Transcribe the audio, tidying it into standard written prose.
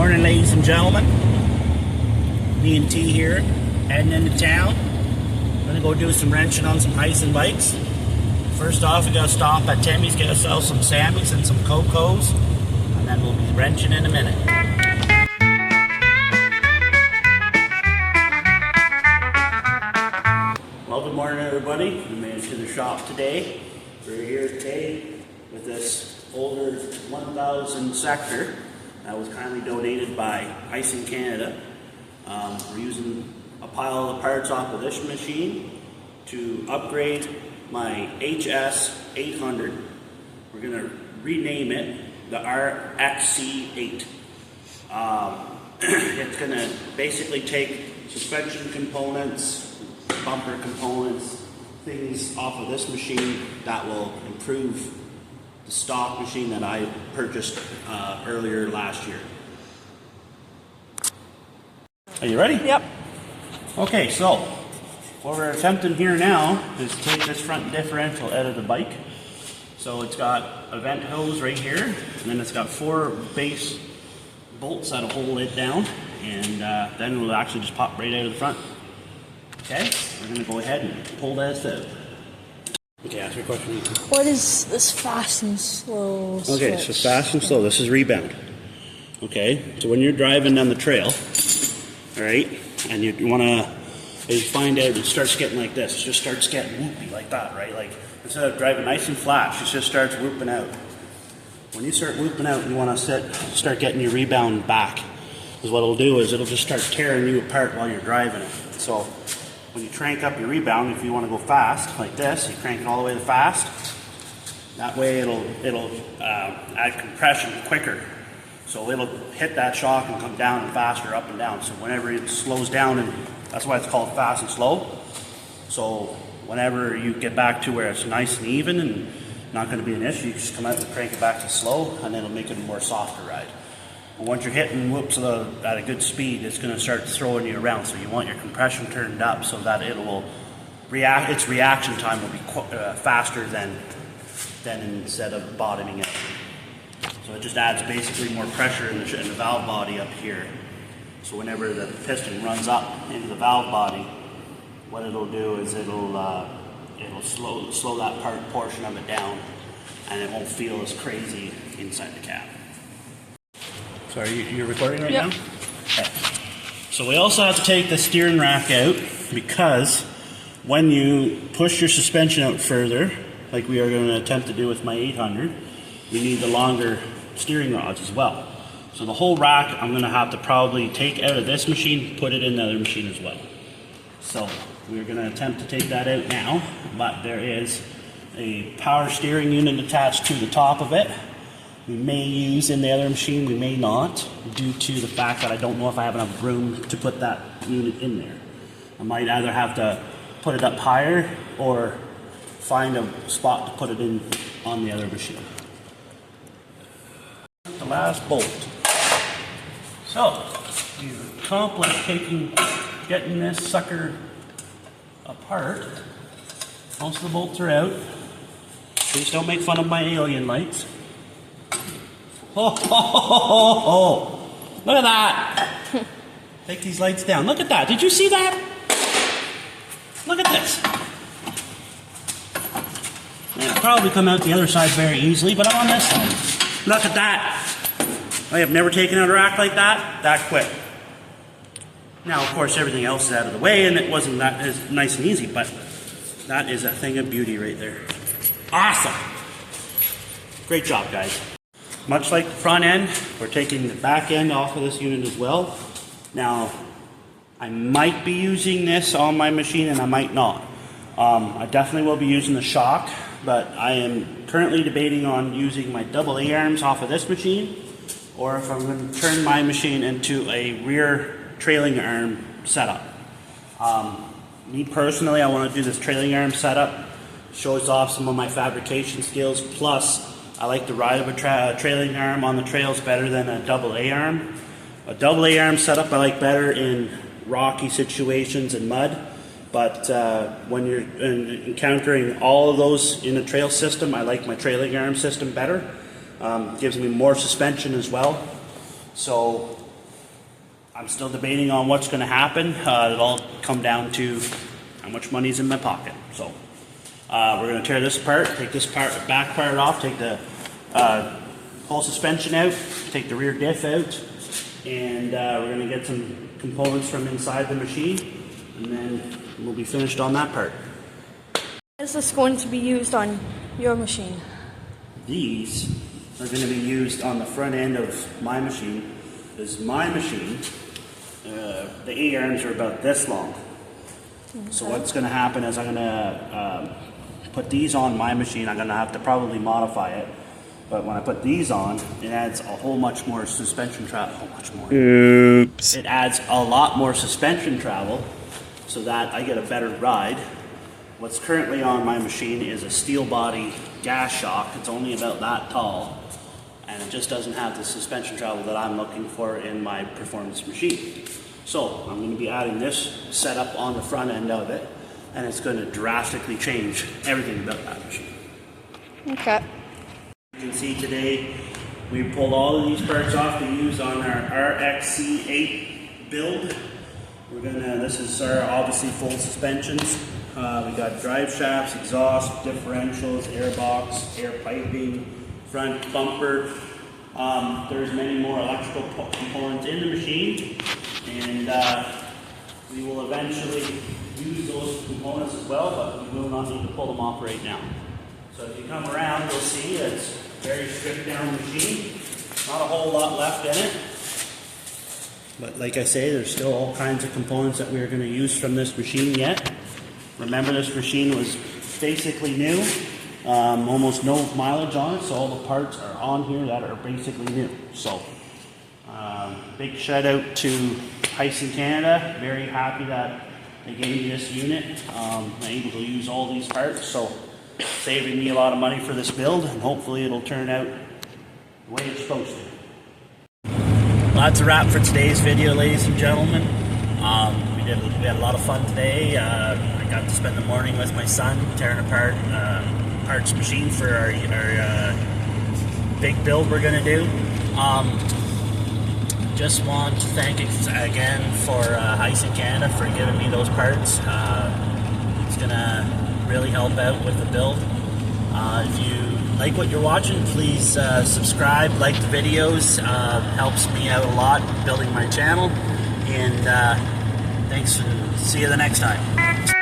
Morning, ladies and gentlemen. Me and T here, heading into town. I'm gonna go do some wrenching on some Hisun bikes. First off, we gotta stop at Timmy's, get ourselves some Sammys and some Cocos, and then we'll be wrenching in a minute. Well, good morning, everybody. We made it to the shop today. We're here today with this older 1000 sector that was kindly donated by Hisun Canada. We're using a pile of the parts off of this machine to upgrade my RS8X. We're going to rename it the RS8X. It's going to basically take suspension components, bumper components, things off of this machine that will improve the stock machine that I purchased earlier last year. Are you ready? Yep. Okay, so what we're attempting here now is to take this front differential out of the bike. So it's got a vent hose right here, and then it's got 4 base bolts that'll hold it down, and then it'll actually just pop right out of the front. Okay, we're going to go ahead and pull this out. Okay, ask your question. What is this fast and slow switch? Okay, so fast and slow, this is rebound. Okay, so when you're driving down the trail, all right, and you want to find out it starts getting like this, it just starts getting whoopy like that, right? Like instead of driving nice and flat, it just starts whooping out. When you start whooping out, you want to start getting your rebound back. Because what it'll do is it'll just start tearing you apart while you're driving it. So when you crank up your rebound, if you want to go fast like this, you crank it all the way to fast. That way it'll add compression quicker. So it'll hit that shock and come down and faster up and down. So whenever it slows down, and that's why it's called fast and slow. So whenever you get back to where it's nice and even and not going to be an issue, you just come out and crank it back to slow, and it'll make it a more softer ride. But once you're hitting whoops at a good speed, it's going to start throwing you around. So you want your compression turned up so that it will react. Its reaction time will be faster than instead of bottoming out. So it just adds basically more pressure in the valve body up here. So whenever the piston runs up into the valve body, what it'll do is it'll slow that portion of it down, and it won't feel as crazy inside the cab. So you're recording right now? Okay. So we also have to take the steering rack out, because when you push your suspension out further, like we are going to attempt to do with my 800, you need the longer steering rods as well. So the whole rack I'm going to have to probably take out of this machine, put it in the other machine as well. So we're going to attempt to take that out now, but there is a power steering unit attached to the top of it. We may use in the other machine, we may not, due to the fact that I don't know if I have enough room to put that unit in there. I might either have to put it up higher or find a spot to put it in on the other machine. The last bolt. So, we've accomplished getting this sucker apart. Most of the bolts are out. Please don't make fun of my alien lights. Oh, look at that. Take these lights down. Look at that. Did you see that? Look at this. It'll probably come out the other side very easily, but I'm on this side. Look at that. I have never taken out a rack like that quick. Now, of course, everything else is out of the way, and it wasn't that as nice and easy, but that is a thing of beauty right there. Awesome. Great job, guys. Much like the front end, we're taking the back end off of this unit as well. Now, I might be using this on my machine and I might not. I definitely will be using the shock, but I am currently debating on using my double A-arms off of this machine, or if I'm going to turn my machine into a rear trailing arm setup. Me personally, I want to do this trailing arm setup. Shows off some of my fabrication skills, plus I like the ride of a trailing arm on the trails better than a double A-arm. A double A-arm setup I like better in rocky situations and mud, but when you're encountering all of those in a trail system, I like my trailing arm system better. Gives me more suspension as well. So I'm still debating on what's going to happen. It'll all come down to how much money's in my pocket. So we're going to tear this apart, take this back part off, take the whole suspension out, take the rear diff out, and we're going to get some components from inside the machine, and then we'll be finished on that part. Is this going to be used on your machine? These are going to be used on the front end of my machine. Because my machine, the A-arms are about this long. Okay. So what's going to happen is I'm going to put these on my machine. I'm going to have to probably modify it. But when I put these on, it adds a whole much more suspension travel. Oops. It adds a lot more suspension travel so that I get a better ride. What's currently on my machine is a steel body gas shock. It's only about that tall, and it just doesn't have the suspension travel that I'm looking for in my performance machine. So I'm going to be adding this setup on the front end of it, and it's going to drastically change everything about that machine. Okay. You can see today we pulled all of these parts off to use on our RX8X build. This is our obviously full suspensions. We got drive shafts, exhaust, differentials, airbox, air piping, front bumper. There's many more electrical components in the machine, and we will eventually use those components as well, but we will not need to pull them off right now. So if you come around, you'll see it's a very stripped down machine. Not a whole lot left in it. But like I say, there's still all kinds of components that we're going to use from this machine yet. Remember, this machine was basically new, almost no mileage on it, so all the parts are on here that are basically new. So, big shout out to Hisun Canada. Very happy that they gave me this unit. I'm able to use all these parts, so saving me a lot of money for this build, and hopefully it'll turn out the way it's supposed to. Well, that's a wrap for today's video, ladies and gentlemen. We had a lot of fun today. I got to spend the morning with my son tearing apart parts machine for our big build we're going to do. Just want to thank again for Hisun Canada for giving me those parts. It's going to really help out with the build. If you like what you're watching, please subscribe, like the videos. Helps me out a lot building my channel. And thanks, and see you the next time.